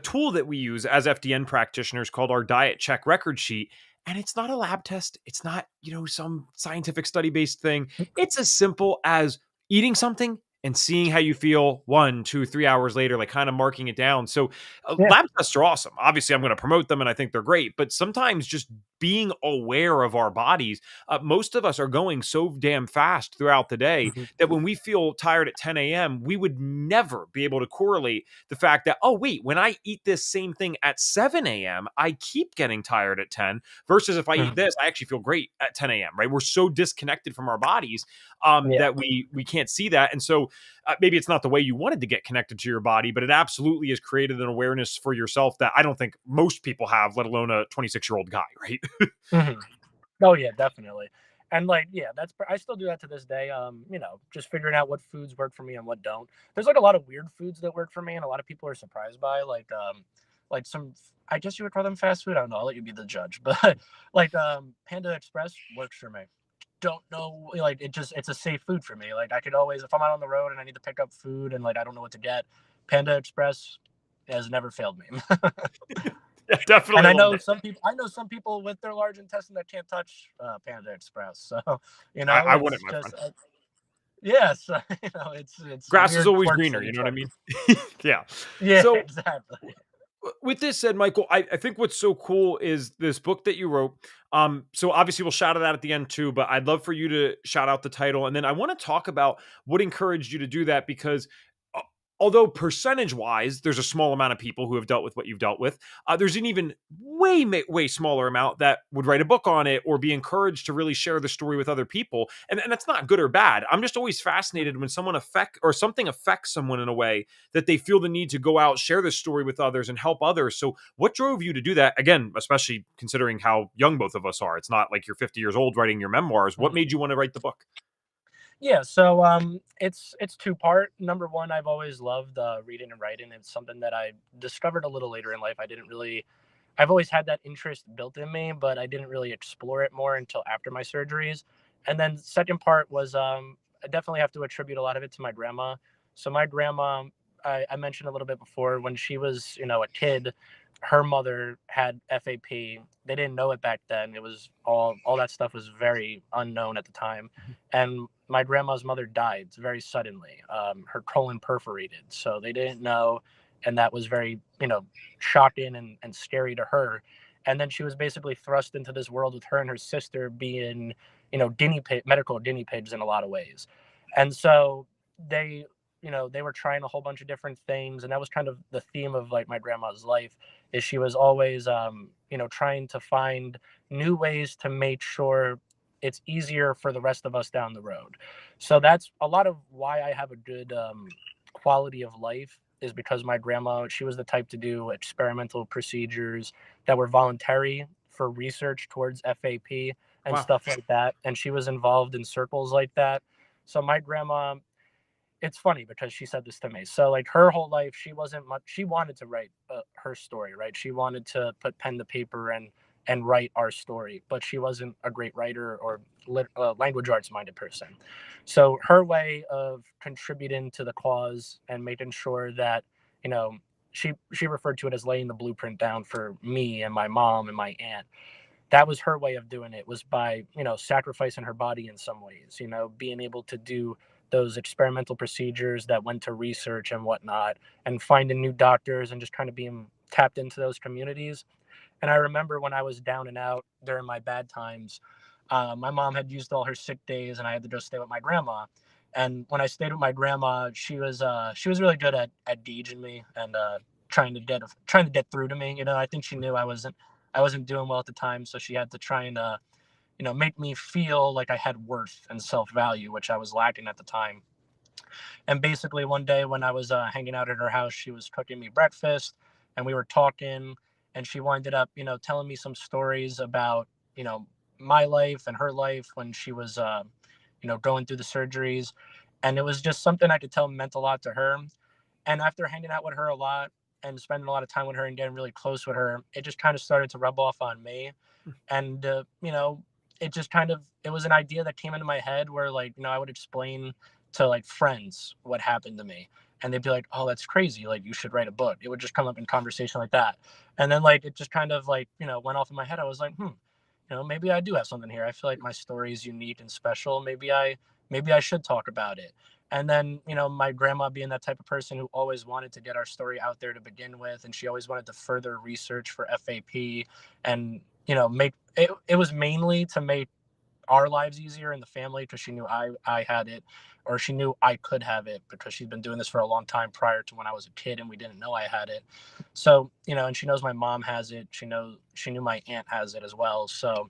tool that we use as FDN practitioners called our diet check record sheet. And it's not a lab test. It's not, some scientific study based thing. It's as simple as eating something and seeing how you feel 1, 2, 3 hours later, like kind of marking it down. So Yeah. lab tests are awesome. Obviously, I'm going to promote them and I think they're great. But sometimes just being aware of our bodies, most of us are going so damn fast throughout the day Mhm. that when we feel tired at 10 a.m., we would never be able to correlate the fact that, oh, wait, when I eat this same thing at 7 a.m., I keep getting tired at 10 versus if I eat Mhm. this, I actually feel great at 10 a.m., right? We're so disconnected from our bodies Yeah. that we can't see that. And so maybe it's not the way you wanted to get connected to your body, but it absolutely has created an awareness for yourself that I don't think most people have, let alone a 26-year-old guy, right? Mhm. Oh yeah, definitely. And like, yeah, I still do that to this day. Just figuring out what foods work for me and what don't. There's like a lot of weird foods that work for me, and a lot of people are surprised by. Like some, I guess you would call them fast food. I don't know. I'll let you be the judge. But like, Panda Express works for me. Don't know, like it's a safe food for me. Like I could always, if I'm out on the road and I need to pick up food and like I don't know what to get, Panda Express has never failed me. Yeah, And definitely I love know it. some people. I know some people with their large intestine that can't touch Panda Express. So I wouldn't, it's my just friend. Yes, it's Grass is weird always quirks greener. that You each know what I one. mean? Yeah. Yeah, So exactly. with this said, Michael, I think what's so cool is this book that you wrote. So obviously we'll shout it out at the end too, but I'd love for you to shout out the title. And then I want to talk about what encouraged you to do that because uh, although percentage wise, there's a small amount of people who have dealt with what you've dealt with. There's an even way smaller amount that would write a book on it or be encouraged to really share the story with other people. And that's not good or bad. I'm just always fascinated when something affects someone in a way that they feel the need to go out, share this story with others, and help others. So, what drove you to do that? Again, especially considering how young both of us are. It's not like you're 50 years old writing your memoirs. What Mhm. made you want to write the book? Yeah, so it's two part. Number one, I've always loved reading and writing. It's something that I discovered a little later in life. I've always had that interest built in me, but I didn't really explore it more until after my surgeries. And then the second part was I definitely have to attribute a lot of it to my grandma. So my grandma, I mentioned a little bit before, when she was, a kid, her mother had FAP. They didn't know it back then. It was all that stuff was very unknown at the time. And my grandma's mother died very suddenly. Her colon perforated, so they didn't know, and that was very, shocking and scary to her. And then she was basically thrust into this world with her and her sister being, medical guinea pigs in a lot of ways. And so they, they were trying a whole bunch of different things, and that was kind of the theme of like my grandma's life. Is she was always, trying to find new ways to make sure it's easier for the rest of us down the road. So that's a lot of why I have a good quality of life, is because my grandma, she was the type to do experimental procedures that were voluntary for research towards FAP and Wow. stuff like that. And she was involved in circles like that. So my grandma, it's funny because she said this to me. So like her whole life, she wasn't much. She wanted to write her story, right? She wanted to put pen to paper and write our story, but she wasn't a great writer or language arts minded person. So her way of contributing to the cause and making sure that, you know she referred to it as laying the blueprint down for me and my mom and my aunt. That was her way of doing it, was by, sacrificing her body in some ways, being able to do those experimental procedures that went to research and whatnot, and finding new doctors and just kind of being tapped into those communities. And I remember when I was down and out during my bad times, my mom had used all her sick days, and I had to just stay with my grandma. And when I stayed with my grandma, she was really good at gauging me and trying to get through to me. I think she knew I wasn't doing well at the time, so she had to try and make me feel like I had worth and self value, which I was lacking at the time. And basically, one day when I was hanging out at her house, she was cooking me breakfast, and we were talking, and she winded up, telling me some stories about, my life and her life when she was, going through the surgeries. And it was just something I could tell meant a lot to her. And after hanging out with her a lot and spending a lot of time with her and getting really close with her, it just kind of started to rub off on me. And it just kind of, it was an idea that came into my head where, like, I would explain to like friends what happened to me, and they'd be like, oh, that's crazy, like you should write a book. It would just come up in conversation like that. And then like it just kind of like, went off in my head. I was like, maybe I do have something here. I feel like my story is unique and special. Maybe I should talk about it. And then, my grandma being that type of person who always wanted to get our story out there to begin with, and she always wanted to further research for FAP, and make it. It was mainly to make our lives easier in the family, because she knew I had it, or she knew I could have it, because she's been doing this for a long time prior to when I was a kid and we didn't know I had it. So, and she knows my mom has it. She knew my aunt has it as well. So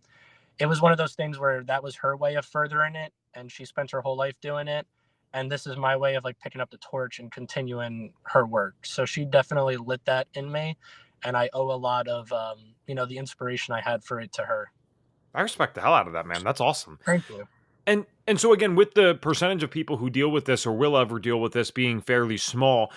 it was one of those things where that was her way of furthering it, and she spent her whole life doing it. And this is my way of like picking up the torch and continuing her work. So she definitely lit that in me, and I owe a lot of the inspiration I had for it to her. I respect the hell out of that, man. That's awesome. Thank you. And so again, with the percentage of people who deal with this or will ever deal with this being fairly small,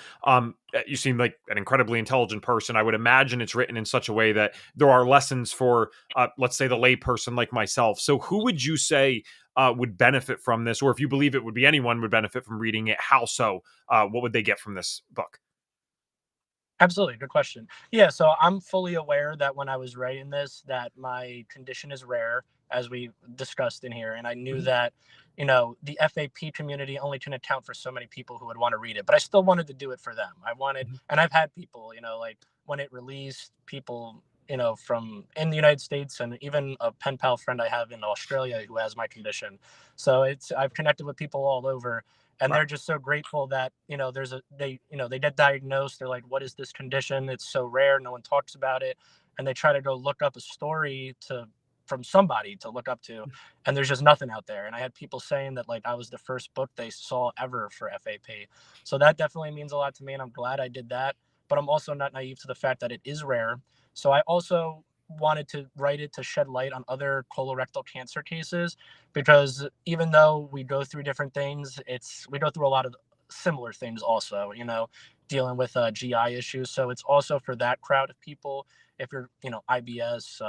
you seem like an incredibly intelligent person. I would imagine it's written in such a way that there are lessons for, let's say, the layperson like myself. So who would you say would benefit from this, or if you believe it would be anyone would benefit from reading it? How so? What would they get from this book? Absolutely, good question. Yeah, so I'm fully aware that when I was writing this, that my condition is rare, as we discussed in here, and I knew Mhm. that, the FAP community only can account for so many people who would want to read it, but I still wanted to do it for them. I wanted, Mhm. and I've had people, like when it released, people, from in the United States, and even a pen pal friend I have in Australia who has my condition. So I've connected with people all over, and Wow. they're just so grateful that they get diagnosed. They're like, what is this condition? It's so rare, no one talks about it. And they try to go look up a story to from somebody to look up to, and there's just nothing out there. And I had people saying that like I was the first book they saw ever for FAP. So that definitely means a lot to me, and I'm glad I did that. But I'm also not naive to the fact that it is rare. So I also wanted to write it to shed light on other colorectal cancer cases, because even though we go through different things, we go through a lot of similar things also, dealing with GI issues. So it's also for that crowd of people. If you're, IBS,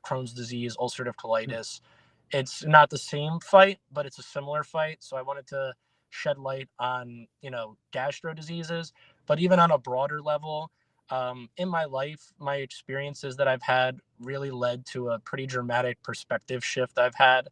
Crohn's disease, ulcerative colitis, it's not the same fight, but it's a similar fight. So I wanted to shed light on, gastro diseases, but even on a broader level, in my life, my experiences that I've had really led to a pretty dramatic perspective shift I've had.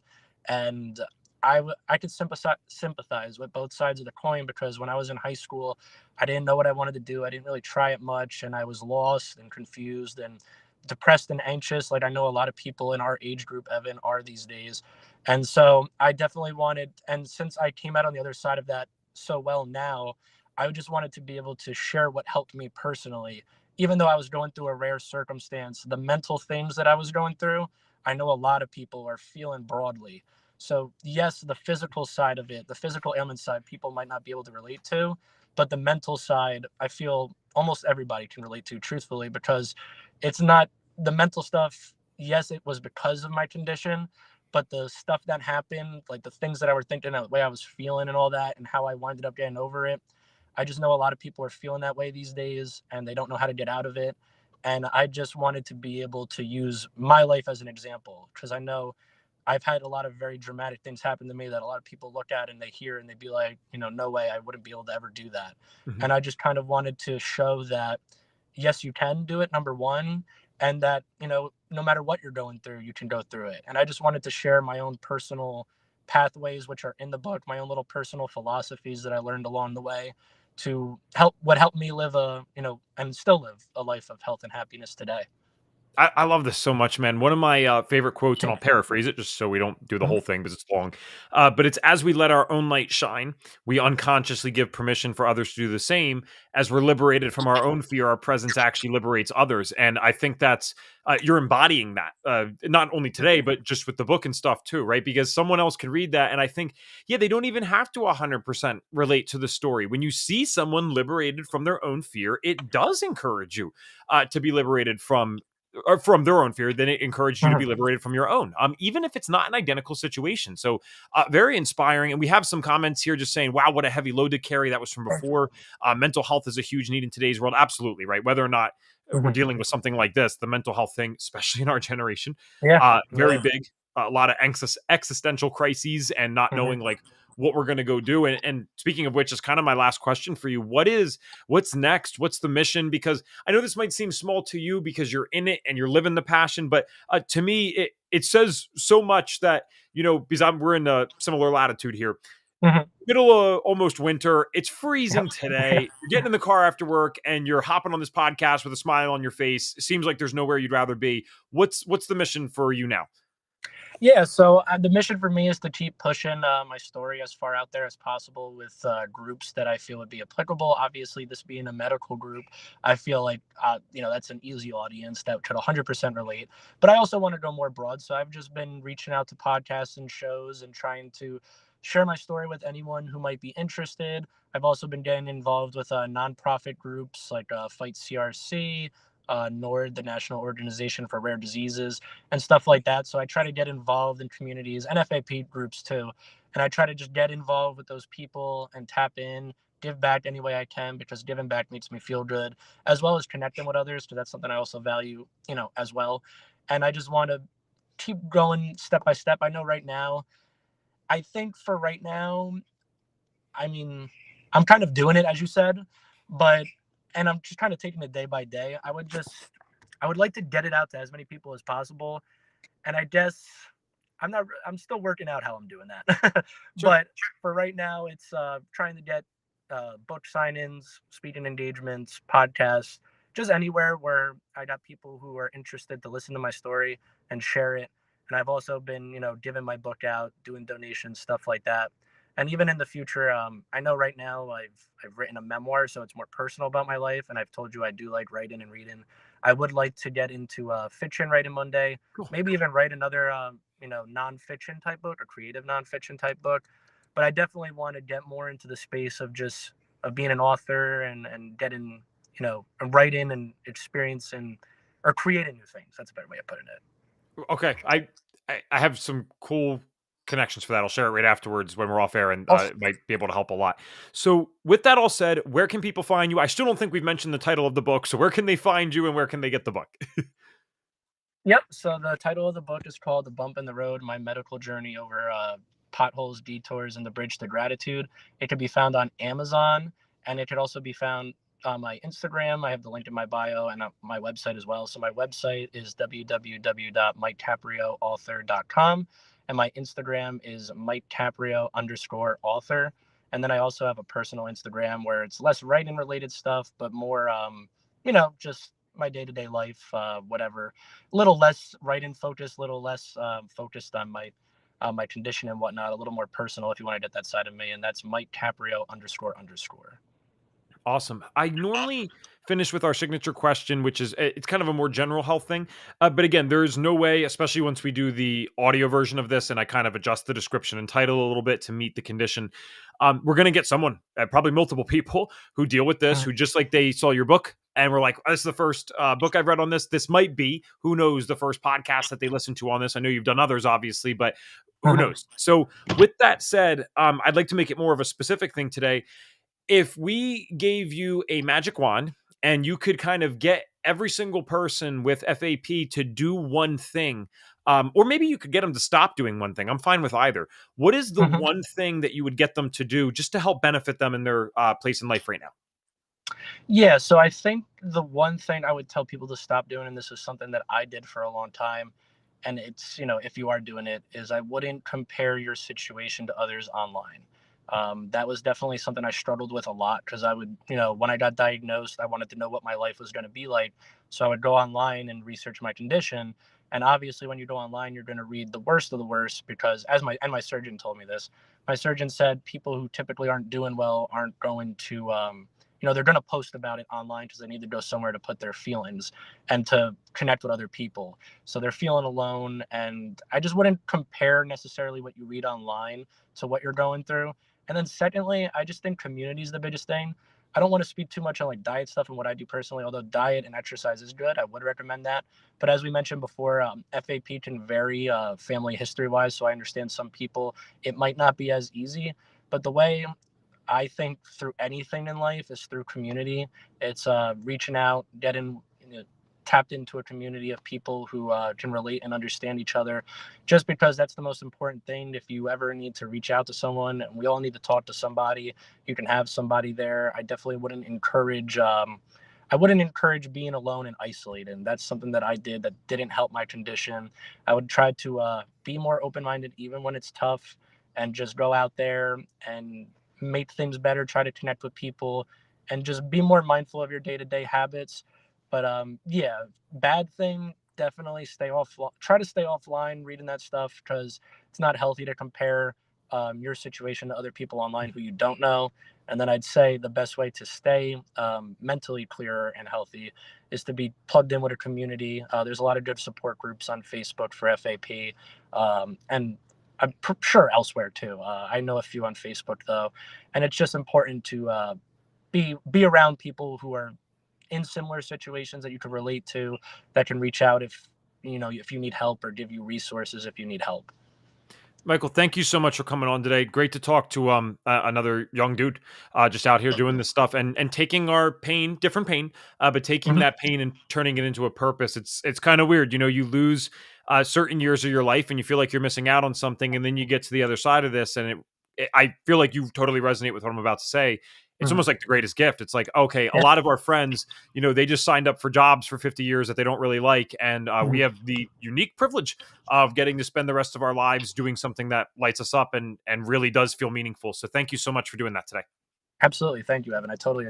And I could sympathize with both sides of the coin, because when I was in high school, I didn't know what I wanted to do. I didn't really try it much, and I was lost and confused and depressed and anxious, like I know a lot of people in our age group, Evan, are these days. And so I definitely wanted, and since I came out on the other side of that so well now, I just wanted to be able to share what helped me personally. Even though I was going through a rare circumstance, the mental things that I was going through, I know a lot of people are feeling broadly. So, yes, the physical side of it, the physical ailment side, people might not be able to relate to, but the mental side, I feel almost everybody can relate to, truthfully, because it's not the mental stuff. Yes, it was because of my condition, but the stuff that happened, like the things that I were thinking, the way I was feeling and all that, and how I winded up getting over it, I just know a lot of people are feeling that way these days and they don't know how to get out of it. And I just wanted to be able to use my life as an example, because I know I've had a lot of very dramatic things happen to me that a lot of people look at and they hear and they be like, no way, I wouldn't be able to ever do that. Mhm. And I just kind of wanted to show that, yes, you can do it, number one, and that, no matter what you're going through, you can go through it. And I just wanted to share my own personal pathways, which are in the book, my own little personal philosophies that I learned along the way, to help me live and still live a life of health and happiness today. I love this so much, man. One of my favorite quotes, and I'll paraphrase it just so we don't do the Mhm, whole thing because it's long. But it's as we let our own light shine, we unconsciously give permission for others to do the same. As we're liberated from our own fear, our presence actually liberates others. And I think that's you're embodying that, not only today, but just with the book and stuff too, right? Because someone else could read that. And I think, yeah, they don't even have to 100% relate to the story. When you see someone liberated from their own fear, it does encourage you to be liberated or from their own fear, then it encouraged you to mhm, be liberated from your own, even if it's not an identical situation. So, very inspiring. And we have some comments here just saying, wow, what a heavy load to carry. That was from before. Mental health is a huge need in today's world. Absolutely, right? Whether or not we're mhm. dealing with something like this, the mental health thing, especially in our generation, Yeah, very yeah. big. A lot of existential crises and not Mhm, knowing like what we're going to go do. And speaking of which, is kind of my last question for you. What's next? What's the mission? Because I know this might seem small to you because you're in it and you're living the passion, but to me, it says so much that because we're in a similar latitude here. mhm. Middle of almost winter, it's Yep. freezing today. You're getting in the car after work and you're hopping on this podcast with a smile on your face. It seems like there's nowhere you'd rather be. What's the mission for you now? Yeah, so the mission for me is to keep pushing my story as far out there as possible with groups that I feel would be applicable. Obviously, this being a medical group, I feel like that's an easy audience that could 100% relate. But I also want to go more broad, so I've just been reaching out to podcasts and shows and trying to share my story with anyone who might be interested. I've also been getting involved with nonprofit groups like Fight CRC, NORD, the National Organization for Rare Diseases, and stuff like that. So I try to get involved in communities and FAP groups too. And I try to just get involved with those people and tap in, give back any way I can, because giving back makes me feel good, as well as connecting with others, because that's something I also value, as well. And I just want to keep going step by step. I know right now, I think for right now, I mean, I'm kind of doing it as you said, but and I'm just kind of taking it day by day. I would like to get it out to as many people as possible, and I guess I'm still working out how I'm doing that. Sure. But for right now, it's trying to get book sign-ins, speaking engagements, podcasts, just anywhere where I got people who are interested to listen to my story and share it. And I've also been, giving my book out, doing donations, stuff like that. And even in the future, I know right now I've written a memoir, so it's more personal about my life. And I've told you I do like writing and reading. I would like to get into fiction writing one day, Cool. maybe even write another nonfiction type book, a creative nonfiction type book. But I definitely want to get more into the space of just of being an author and getting, and writing and experiencing or creating new things. That's a better way of putting it. Okay, I have some cool connections for that. I'll share it right afterwards when we're off air, and Also, it might be able to help a lot. So, with that all said, where can people find you? I still don't think we've mentioned the title of the book. So, where can they find you, and where can they get the book? yep. So the title of the book is called "The Bump in the Road: My Medical Journey Over Potholes, Detours, and the Bridge to Gratitude." It can be found on Amazon, and it could also be found on my Instagram. I have the link in my bio, and my website as well. So my website is www.mikecaprioauthor.com, and my Instagram is mikeCaprio_author. And then I also have a personal Instagram where it's less writing related stuff, but more, just my day to day life, whatever. A little less writing focused, a little less focused on my condition and whatnot. A little more personal if you want to get that side of me, and that's Mike Caprio__. Awesome. I normally finish with our signature question, which is it's kind of a more general health thing. But again, there's no way, especially once we do the audio version of this, and I kind of adjust the description and title a little bit to meet the condition. We're going to get someone, probably multiple people, who deal with this, Mhm. who just like they saw your book and we're like, this is the first book I've read on this. This might be, who knows, the first podcast that they listen to on this. I know you've done others, obviously, but who Mhm. knows? So, with that said, I'd like to make it more of a specific thing today. If we gave you a magic wand and you could kind of get every single person with FAP to do one thing, or maybe you could get them to stop doing one thing. I'm fine with either. What is the Mhm. one thing that you would get them to do just to help benefit them in their place in life right now? Yeah, so I think the one thing I would tell people to stop doing, and this is something that I did for a long time, and it's, if you are doing it, is I wouldn't compare your situation to others online. That was definitely something I struggled with a lot because I would, when I got diagnosed, I wanted to know what my life was going to be like. So I would go online and research my condition. And obviously, when you go online, you're going to read the worst of the worst because, my surgeon told me this, my surgeon said people who typically aren't doing well aren't going to, they're going to post about it online because they need to go somewhere to put their feelings and to connect with other people. So they're feeling alone. And I just wouldn't compare necessarily what you read online to what you're going through. And then secondly, I just think community is the biggest thing. I don't want to speak too much on like diet stuff and what I do personally, although diet and exercise is good. I would recommend that. But as we mentioned before, FAP can vary family history wise. So I understand some people, it might not be as easy. But the way I think through anything in life is through community. It's reaching out, getting tapped into a community of people who can relate and understand each other. Just because that's the most important thing. If you ever need to reach out to someone, and we all need to talk to somebody, you can have somebody there. I definitely wouldn't encourage. I wouldn't encourage being alone and isolated. And that's something that I did that didn't help my condition. I would try to be more open minded, even when it's tough, and just go out there and make things better, try to connect with people, and just be more mindful of your day to day habits. But yeah, bad thing, definitely stay off. Try to stay offline reading that stuff because it's not healthy to compare your situation to other people online who you don't know. And then I'd say the best way to stay mentally clearer and healthy is to be plugged in with a community. There's a lot of good support groups on Facebook for FAP, and I'm sure elsewhere too. I know a few on Facebook though, and it's just important to be around people who are in similar situations that you can relate to, that can reach out if you need help or give you resources if you need help. Michael, thank you so much for coming on today. Great to talk to another young dude just out here doing this stuff and taking our pain, different pain, but taking Mhm. that pain and turning it into a purpose. It's kind of weird, you lose certain years of your life and you feel like you're missing out on something, and then you get to the other side of this, and I feel like you totally resonate with what I'm about to say. It's Mhm. almost like the greatest gift. It's like, okay, a Yeah. lot of our friends, they just signed up for jobs for 50 years that they don't really like, and we Mhm. have the unique privilege of getting to spend the rest of our lives doing something that lights us up and really does feel meaningful. So thank you so much for doing that today. Absolutely. Thank you, Evan. I totally